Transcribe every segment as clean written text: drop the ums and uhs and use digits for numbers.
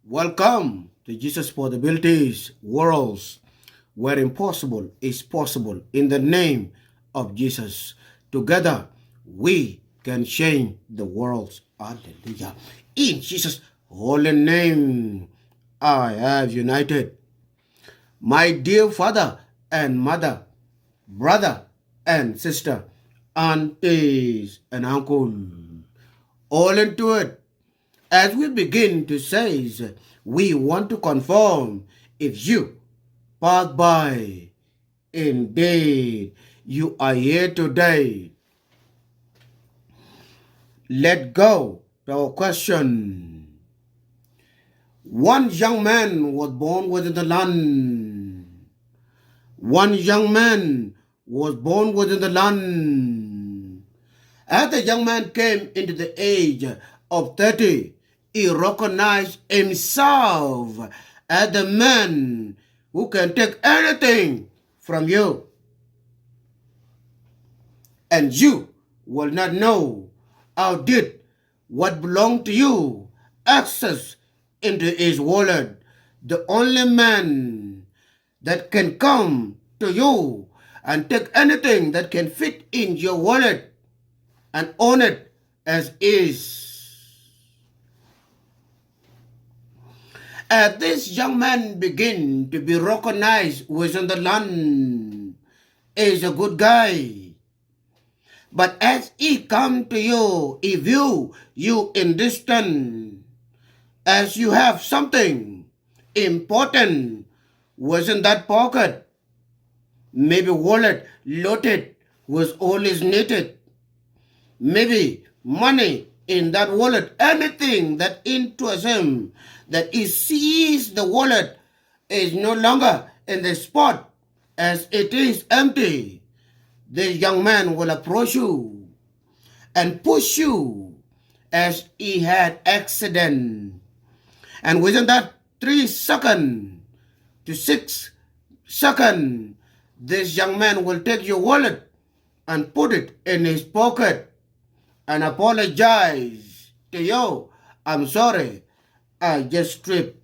Welcome to Jesus Possibilities Worlds, where impossible is possible in the name of Jesus. Together, we can change the world. Hallelujah. In Jesus' holy name, I have united. My dear father and mother, brother and sister, aunties and uncle, all into it. As we begin to say, we want to confirm if you pass by, indeed, you are here today. Let go to our question. One young man was born within the land. One young man was born within the land. As the young man came into the age of 30, he recognized himself as the man who can take anything from you. And you will not know how did what belonged to you access into his wallet. The only man that can come to you and take anything that can fit in your wallet and own it as is. As this young man begin to be recognized within the land, is a good guy. But as he come to you, he view you in distance, as you have something important within that pocket, maybe wallet loaded with all is needed, maybe money in that wallet, anything that interests him, that he sees the wallet is no longer in the spot as it is empty. This young man will approach you and push you as he had accident. And within that 3 seconds to 6 seconds, this young man will take your wallet and put it in his pocket and apologize to you. I'm sorry, I just tripped.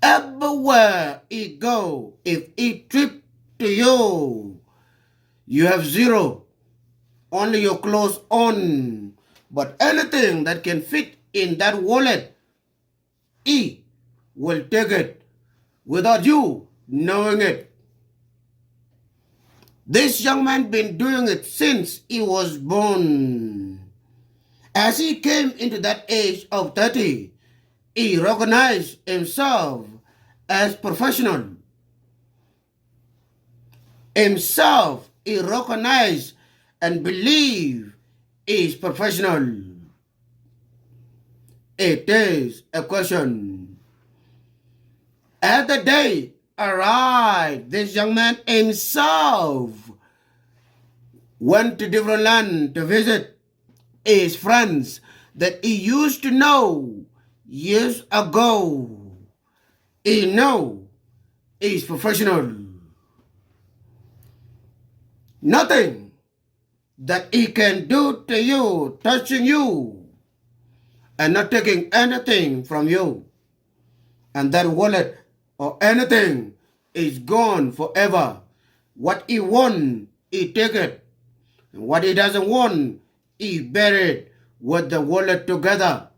Everywhere he go, if he trip to you, you have zero. Only your clothes on. But anything that can fit in that wallet, he will take it without you knowing it. This young man been doing it since he was born. As he came into that age of 30, he recognized himself as professional. Himself, he recognized and believed he is professional. It is a question. As the day arrived, this young man himself went to different land to visit his friends that he used to know years ago. He know he's professional. Nothing that he can do to you, touching you, and not taking anything from you. And that wallet or anything is gone forever. What he won, he take it. And what he doesn't want, he buried with the wallet together.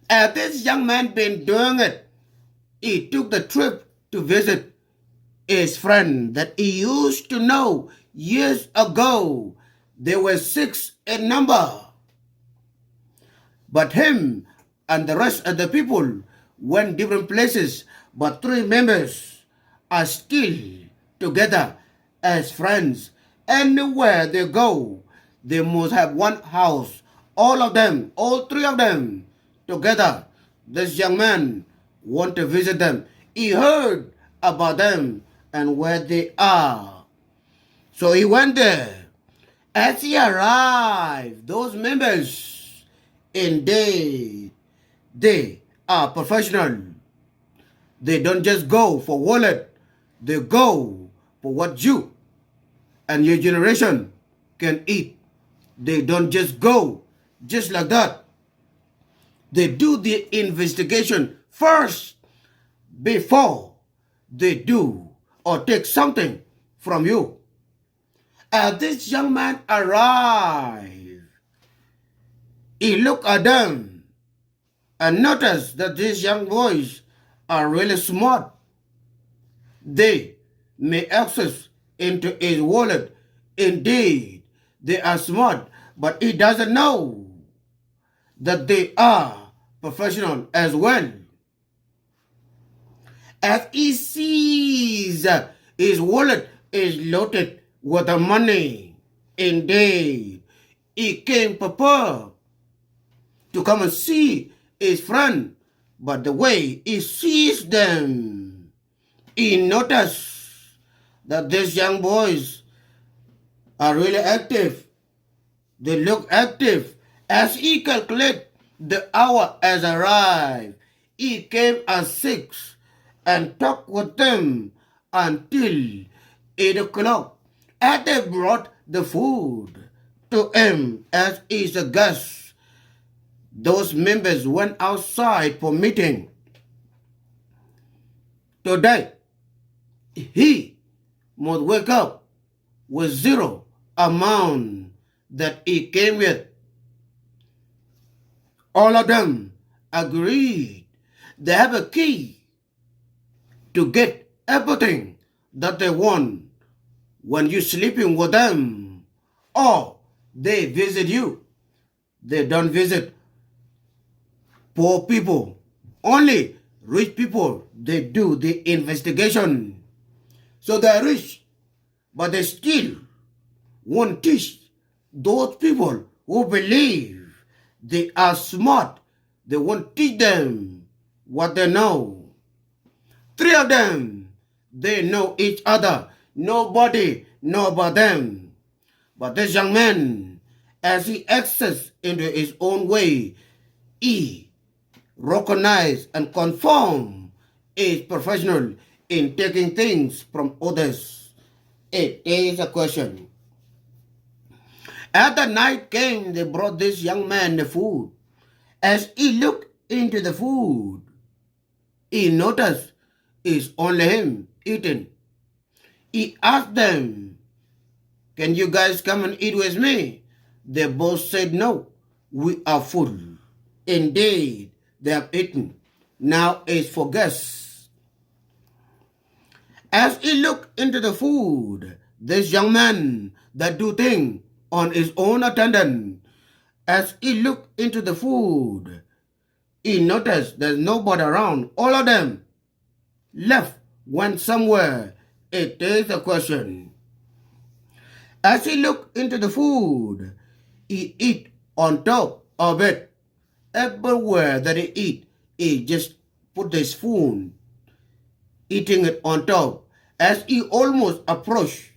As this young man been doing it, he took the trip to visit his friend that he used to know years ago. They were 6 in number. But him and the rest of the people went different places, but 3 members are still together as friends. Anywhere they go, they must have one house. All of them, all 3 of them together. This young man want to visit them. He heard about them and where they are. So he went there. As he arrived, those members, indeed, they are professional. They don't just go for wallet. They go for what you and your generation can eat. They don't just go Just like that. They do the investigation first before they do or take something from you. As this young man arrived, he looked at them and noticed that these young boys are really smart. They may access into his wallet. Indeed, they are smart, but he doesn't know that they are professional as well. As he sees his wallet is loaded with the money, indeed, he came prepared to come and see his friend, but the way he sees them, he noticed that these young boys are really active. They look active. As he calculated the hour has arrived, he came at 6 and talked with them until 8 o'clock. As they brought the food to him as he's a guest, those members went outside for meeting. Today, he must wake up with zero amount that he came with. All of them agreed they have a key to get everything that they want when you're sleeping with them, or they visit you. They don't visit poor people. Only rich people, they do the investigation. So they're rich, but they still won't teach those people who believe they are smart. They won't teach them what they know. 3 of them, they know each other. Nobody know about them. But this young man, as he access into his own way, he recognize and confirm is professional in taking things from others. It is a question. As the night came, they brought this young man the food. As he looked into the food, he noticed it's only him eating. He asked them, "Can you guys come and eat with me?" They both said, "No, we are full." Indeed, they have eaten. Now it's for guests. As he looked into the food, this young man that do things on his own attendant, as he looked into the food, he noticed there's nobody around. All of them left, went somewhere. It is a question. As he looked into the food, he eat on top of it. Everywhere that he eat, he just put the spoon, eating it on top. As he almost approached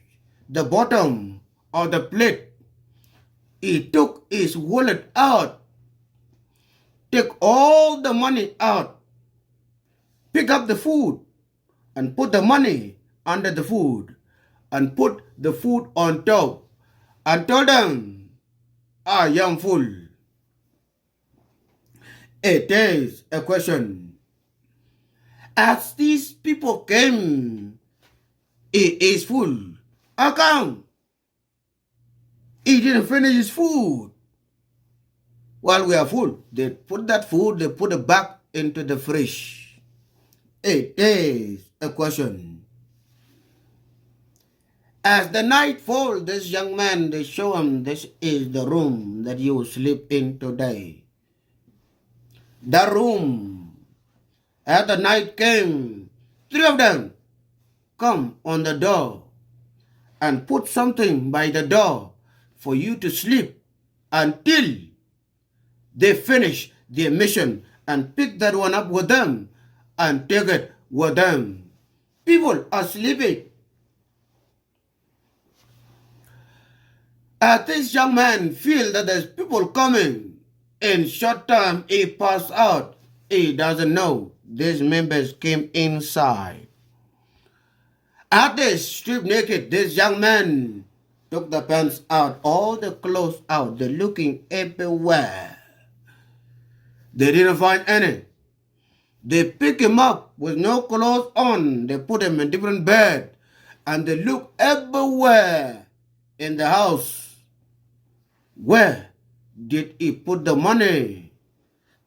the bottom of the plate, he took his wallet out, took all the money out, pick up the food, and put the money under the food, and put the food on top, and told them, "I am full." It is a question. As these people came, he is full. How come he didn't finish his food? While we are full, they put that food, they put it back into the fridge. It is a question. As the night falls, this young man, they show him this is the room that you will sleep in today. The room. As the night came, 3 of them come on the door and put something by the door for you to sleep until they finish their mission and pick that one up with them and take it with them. People are sleeping. As this young man feels that there's people coming, in short time he passed out. He doesn't know these members came inside. As they stripped naked, this young man took the pants out, all the clothes out. They're looking everywhere. They didn't find any. They pick him up with no clothes on. They put him in different bed. And they look everywhere in the house. Where did he put the money?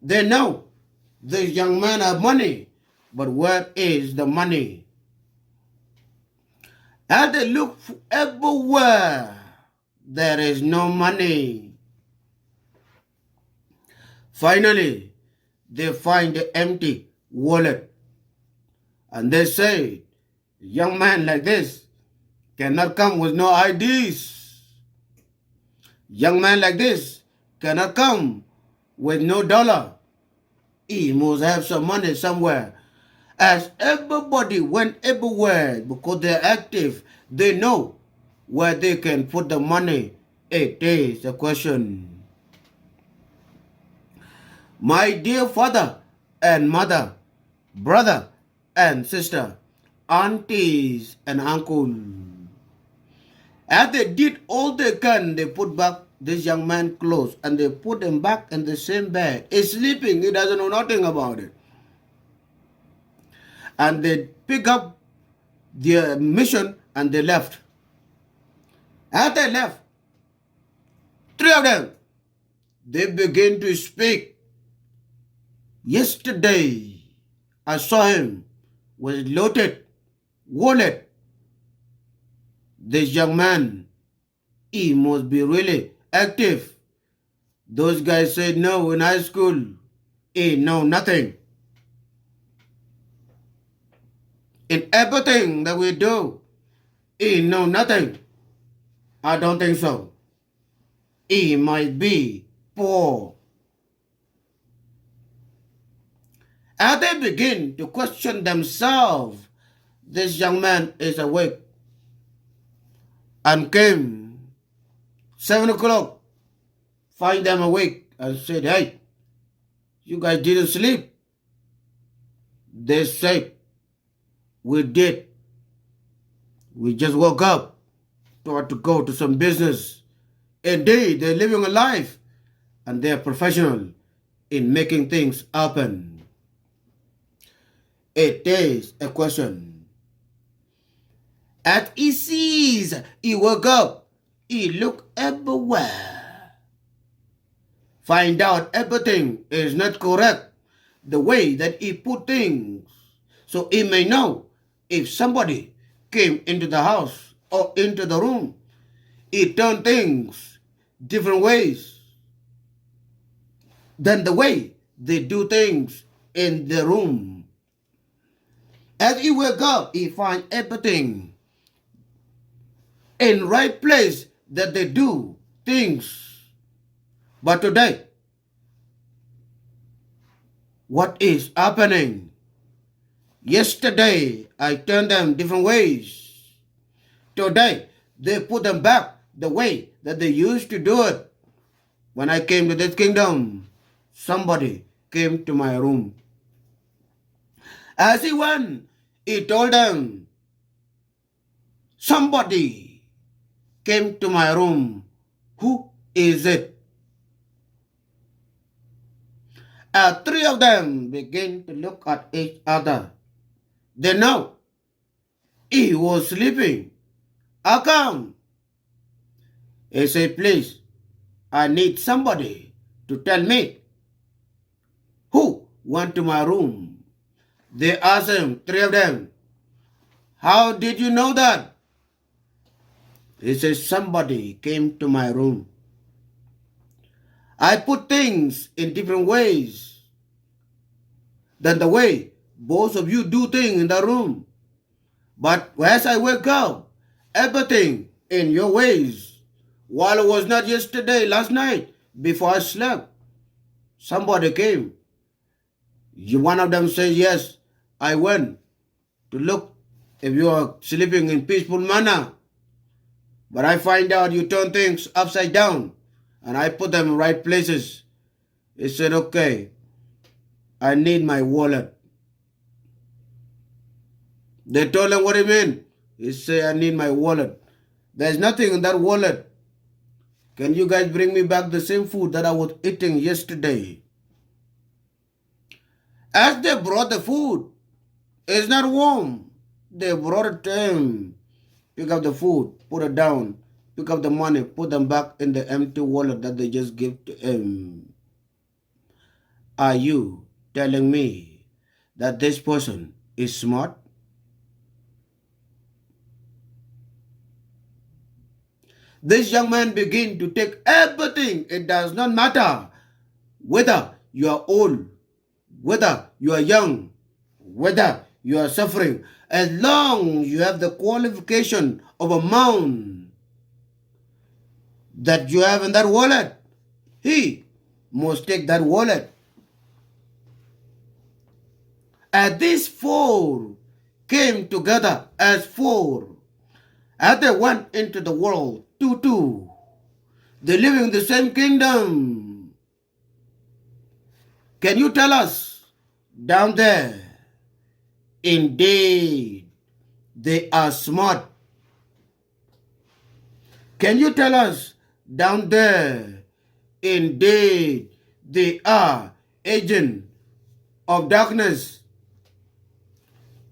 They know this young man have money. But where is the money? And they look everywhere. There is no money. Finally, they find the empty wallet. And they say, a young man like this cannot come with no IDs. Young man like this cannot come with no dollar. He must have some money somewhere. As everybody went everywhere because they're active, they know where they can put the money. It is a question. My dear father and mother, brother and sister, aunties and uncle, as they did all they can, they put back this young man's clothes and they put him back in the same bed. He's sleeping, he doesn't know nothing about it. And they pick up their mission and they left. As they left, three of them, they began to speak. Yesterday, I saw him with loaded wallet. This young man, he must be really active. Those guys said no in high school. He know nothing. In everything that we do, he know nothing. I don't think so. He might be poor. As they begin to question themselves, this young man is awake and came 7 o'clock, find them awake and said, hey, you guys didn't sleep. They said, we did. We just woke up, thought to go to some business. Indeed, they're living a life and they're professional in making things happen. It is a question. As he sees, he woke up, he looked everywhere. Find out everything is not correct, the way that he put things. So he may know if somebody came into the house or into the room, he turned things different ways than the way they do things in the room. As he wake up, he find everything in right place that they do things. But today, what is happening? Yesterday, I turned them different ways. Today, they put them back the way that they used to do it. When I came to this kingdom, somebody came to my room. As he went, he told them, somebody came to my room. Who is it? Three of them began to look at each other. They know he was sleeping. How come? He said, please, I need somebody to tell me who went to my room. They asked him, three of them, how did you know that? He says, somebody came to my room. I put things in different ways than the way both of you do things in the room. But as I wake up, everything in your ways, while it was not yesterday, last night, before I slept, somebody came. One of them says, yes, I went to look if you are sleeping in peaceful manner. But I find out you turn things upside down and I put them in right places. He said, okay, I need my wallet. They told him what he meant. He said, I need my wallet. There's nothing in that wallet. Can you guys bring me back the same food that I was eating yesterday? As they brought the food, it's not warm. They brought it to him. Pick up the food, put it down, pick up the money, put them back in the empty wallet that they just gave to him. Are you telling me that this person is smart? This young man began to take everything. It does not matter whether you are old, whether you are young, whether you are suffering, as long as you have the qualification of amount that you have in that wallet, he must take that wallet. As these four came together as four, as they went into the world, two, they live in the same kingdom. Can you tell us down there? Indeed, they are smart. Can you tell us down there? Indeed, they are agents of darkness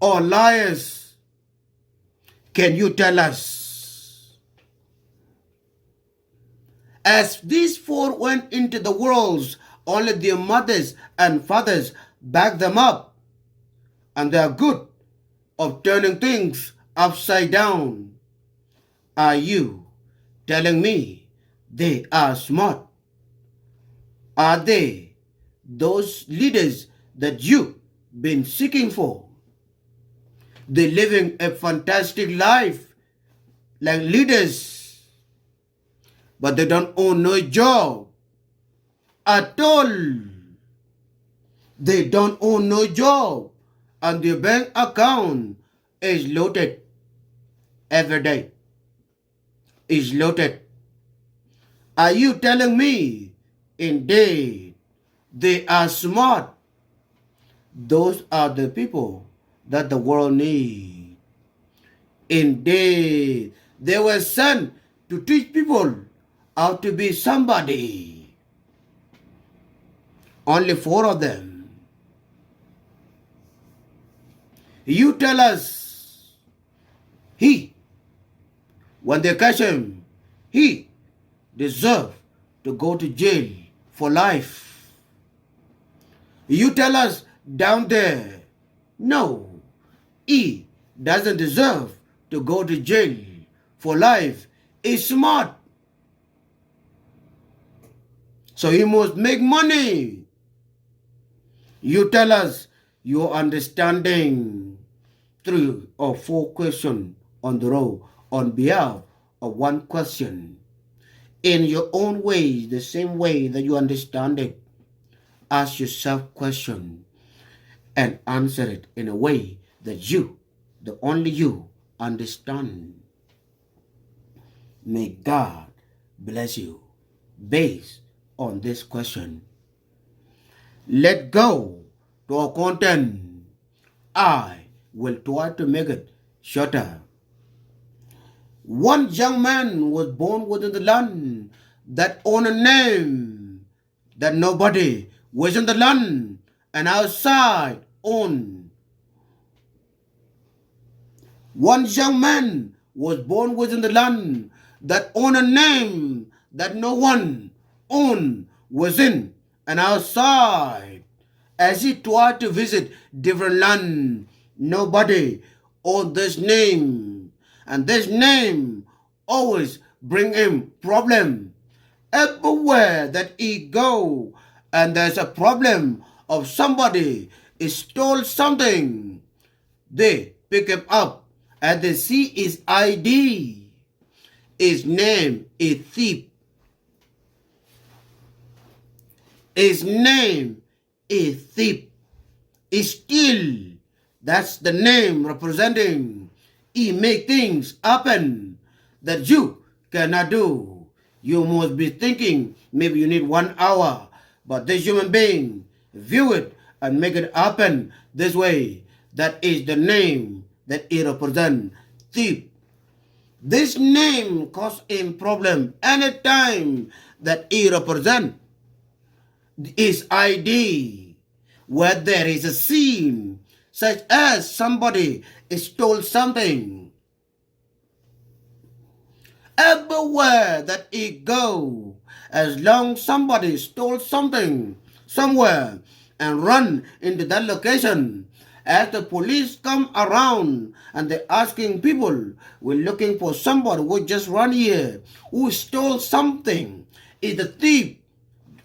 or liars. Can you tell us? As these four went into the worlds, only their mothers and fathers backed them up. And they are good of turning things upside down. Are you telling me they are smart? Are they those leaders that you've been seeking for? They're living a fantastic life like leaders, but they don't own no job at all. They don't own no job, and their bank account is loaded every day. Is loaded. Are you telling me, indeed, they are smart? Those are the people that the world needs. Indeed, they were sent to teach people how to be somebody. Only four of them. You tell us, when they catch him, he deserves to go to jail for life. You tell us down there, no, he doesn't deserve to go to jail for life. He's smart, so he must make money. You tell us your understanding 3 or 4 questions on the row on behalf of one question. In your own way, the same way that you understand it, ask yourself question and answer it in a way that you, the only you, understand. May God bless you based on this question. Let go to our content. I will try to make it shorter. One young man was born within the land that owned a name that nobody within the land and outside owned. One young man was born within the land that owned a name that no one owned within and outside. As he tried to visit different land, nobody owned this name. And this name always bring him problem. Everywhere that he go, and there's a problem of somebody stole something, they pick him up and they see his ID. His name is thief. His name is thief. Steal. That's the name representing. He make things happen that you cannot do. You must be thinking maybe you need 1 hour, but this human being view it and make it happen this way. That is the name that he represents. Thief. This name cause him problem anytime that he represent his ID, where there is a scene, such as somebody stole something. Everywhere that he go, as long somebody stole something somewhere and run into that location, as the police come around and they're asking people, we're looking for somebody who just run here, who stole something, is the thief.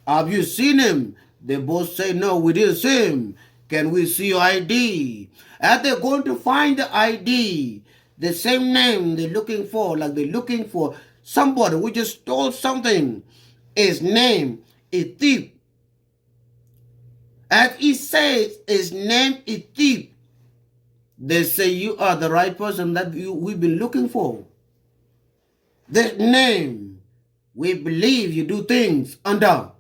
Have you seen him? They both say, no, we didn't see him. Can we see your ID? As they're going to find the ID, the same name they're looking for, like they're looking for somebody who just stole something. His name is thief. As he says, his name is thief. They say, you are the right person that we've been looking for. This name, we believe you do things under.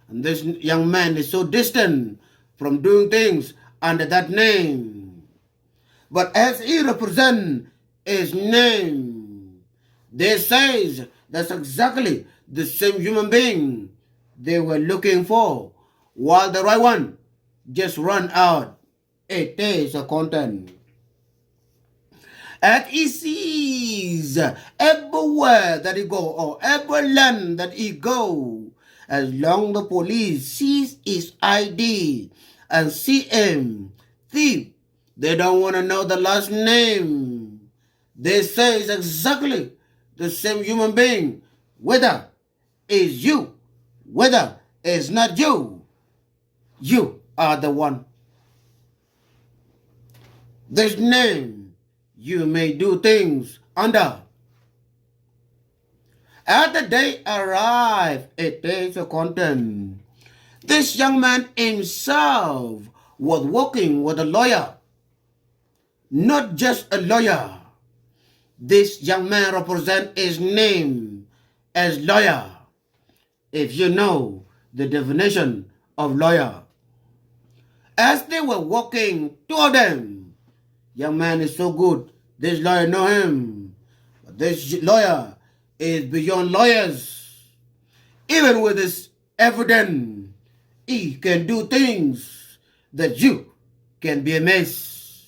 And this young man is so distant from doing things under that name. But as he represents his name, they say that's exactly the same human being they were looking for, while the right one just run out. It is a content. And he sees everywhere that he go, or every land that he go, as long the police sees his ID and see him, thief, they don't want to know the last name. They say it's exactly the same human being, whether it's you, whether it's not you. You are the one. This name you may do things under. As the day arrived, it is a content. This young man himself was working with a lawyer. Not just a lawyer. This young man represents his name as lawyer. If you know the definition of lawyer. As they were walking toward them, young man is so good. This lawyer know him. But this lawyer is beyond lawyers. Even with his evidence, he can do things that you can be amazed.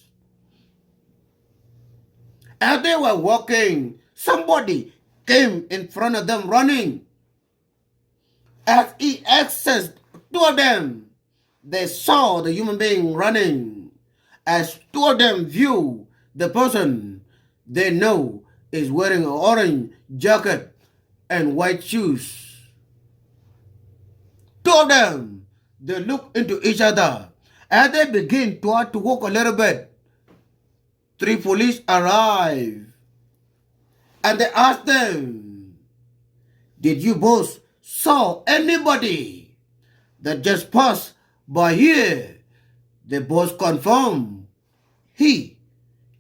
As they were walking, somebody came in front of them running. As he accessed toward them, they saw the human being running. As two of them view the person they know is wearing an orange jacket and white shoes. Two of them, they look into each other. As they begin to walk a little bit, three police arrive. And they ask them, did you both saw anybody that just passed by here? They both confirm he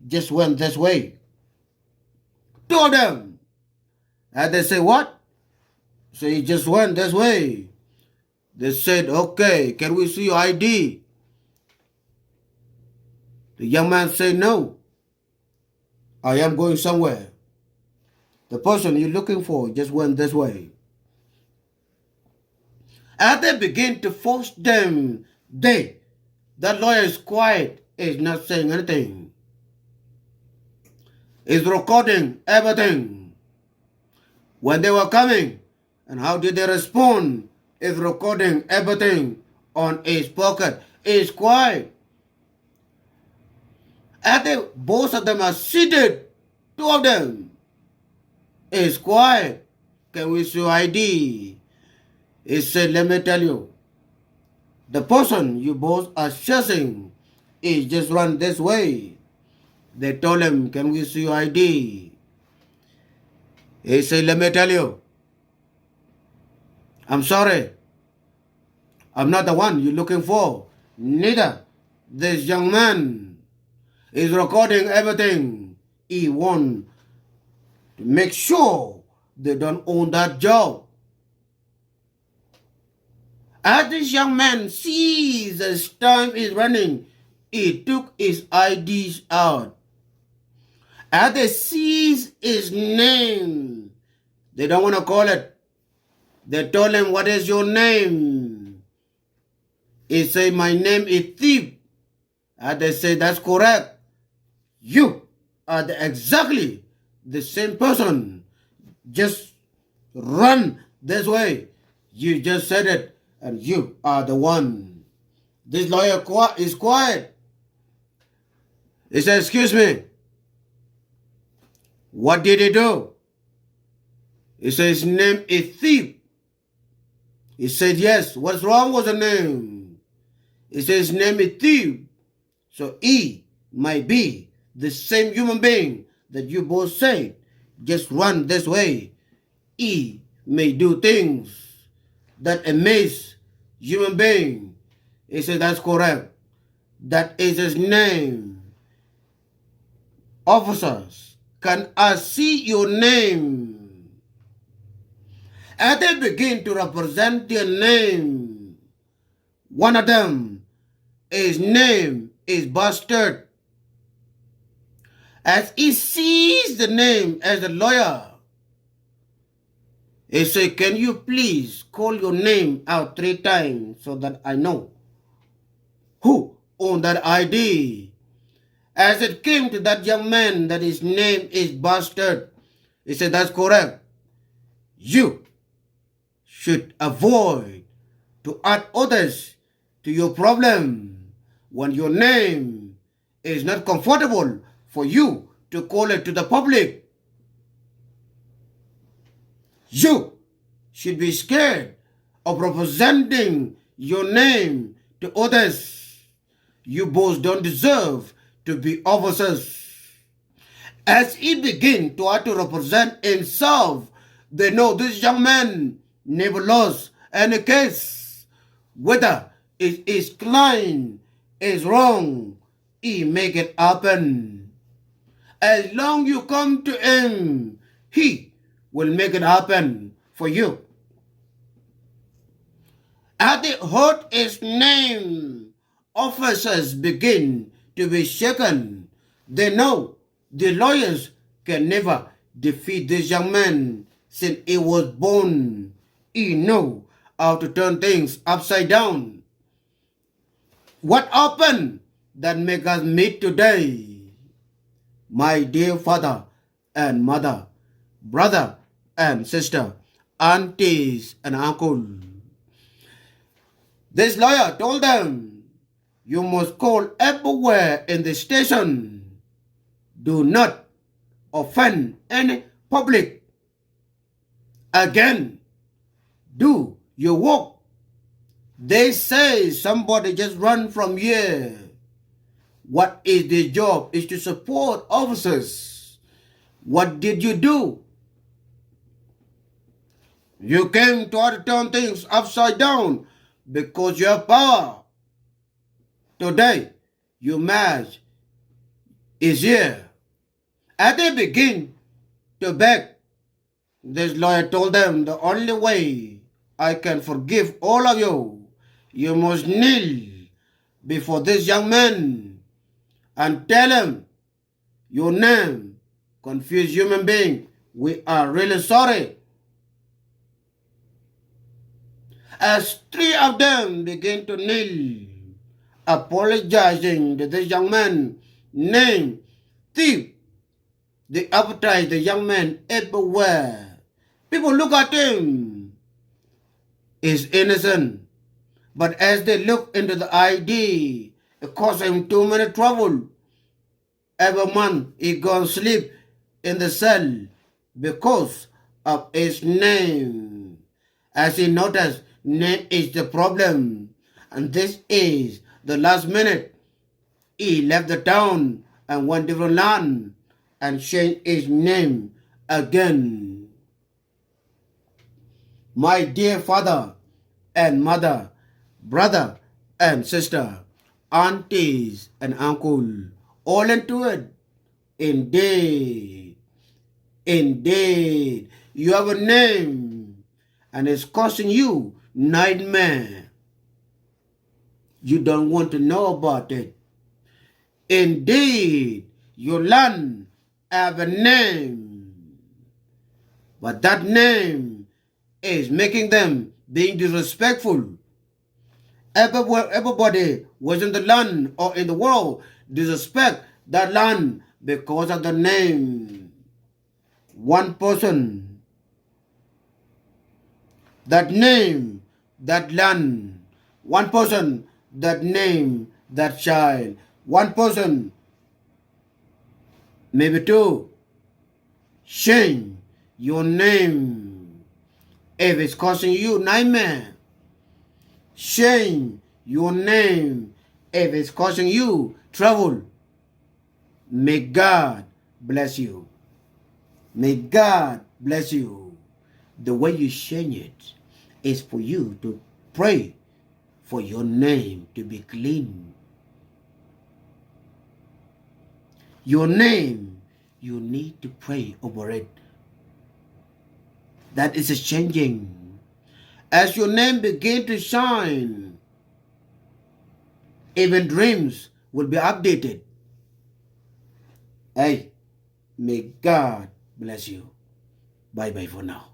just went this way. Two of them. And they say, what? So he just went this way. They said, okay, can we see your ID? The young man said, no. I am going somewhere. The person you're looking for just went this way. As they begin to force them, that lawyer is quiet, is not saying anything. Is recording everything. When they were coming, and how did they respond, is recording everything on his pocket. Is quiet. As both of them are seated, two of them is quiet. Can we see ID? He said, let me tell you, the person you both are chasing is just run this way. They told him, can we see your ID? He said, let me tell you, I'm sorry. I'm not the one you're looking for. Neither. This young man is recording everything. He wants to make sure they don't own that job. As this young man sees as time is running, he took his IDs out. As they sees his name, they don't want to call it. They told him, what is your name? He said, my name is Thief. And they say, that's correct. You are exactly the same person. Just run this way. You just said it, and you are the one. This lawyer is quiet. He said, excuse me, what did he do? He said, his name is Thief. He said, yes, what's wrong with the name? He said, his name is Thief. So he might be the same human being that you both said. Just run this way. He may do things that amaze human being. He said, that's correct. That is his name. Officers, can I see your name? As they begin to represent their name, one of them, his name is Bastard. As he sees the name as a lawyer, he said, can you please call your name out 3 times so that I know who owned that ID? As it came to that young man that his name is Bastard, he said, that's correct. You should avoid to add others to your problem when your name is not comfortable for you to call it to the public. You should be scared of representing your name to others. You both don't deserve to be officers. As he begins to have to represent himself, they know this young man never lost any case. Whether his client is wrong, he make it happen. As long you come to him, he will make it happen for you. As they heard his name, officers begin to be shaken. They know the lawyers can never defeat this young man since he was born. He know how to turn things upside down. What happened that make us meet today? My dear father and mother, brother and sister, aunties and uncle. This lawyer told them, you must call everywhere in the station. Do not offend any public. Again, do your work. They say somebody just run from here. What is their job is to support officers. What did you do? You came to turn things upside down because you have power. Today, your match is here. As they begin to beg, this lawyer told them, the only way I can forgive all of you, you must kneel before this young man and tell him your name, confused human being. We are really sorry. As 3 of them begin to kneel, apologizing to this young man named Thief, they advertise the young man everywhere. People look at him. He's innocent. But as they look into the ID, it costs him too many trouble. Every month he goes sleep in the cell because of his name. As he noticed, name is the problem. And this is the last minute. He left the town and went to different land and changed his name again. My dear father and mother, brother and sister, aunties and uncle, all into it. Indeed, you have a name and it's costing you nightmare. You don't want to know about it. Indeed, your land have a name, but that name is making them being disrespectful. Everybody was in the land or in the world disrespect that land because of the name. One person, that name, that land. One person, that name, that child. One person, maybe two. Change your name if it's causing you nightmare. Change your name if it's causing you trouble. May God bless you. May God bless you. The way you change it is for you to pray for your name to be clean. Your name, you need to pray over it. That is changing. As your name begin to shine, even dreams will be updated. Hey, may God bless you. Bye-bye for now.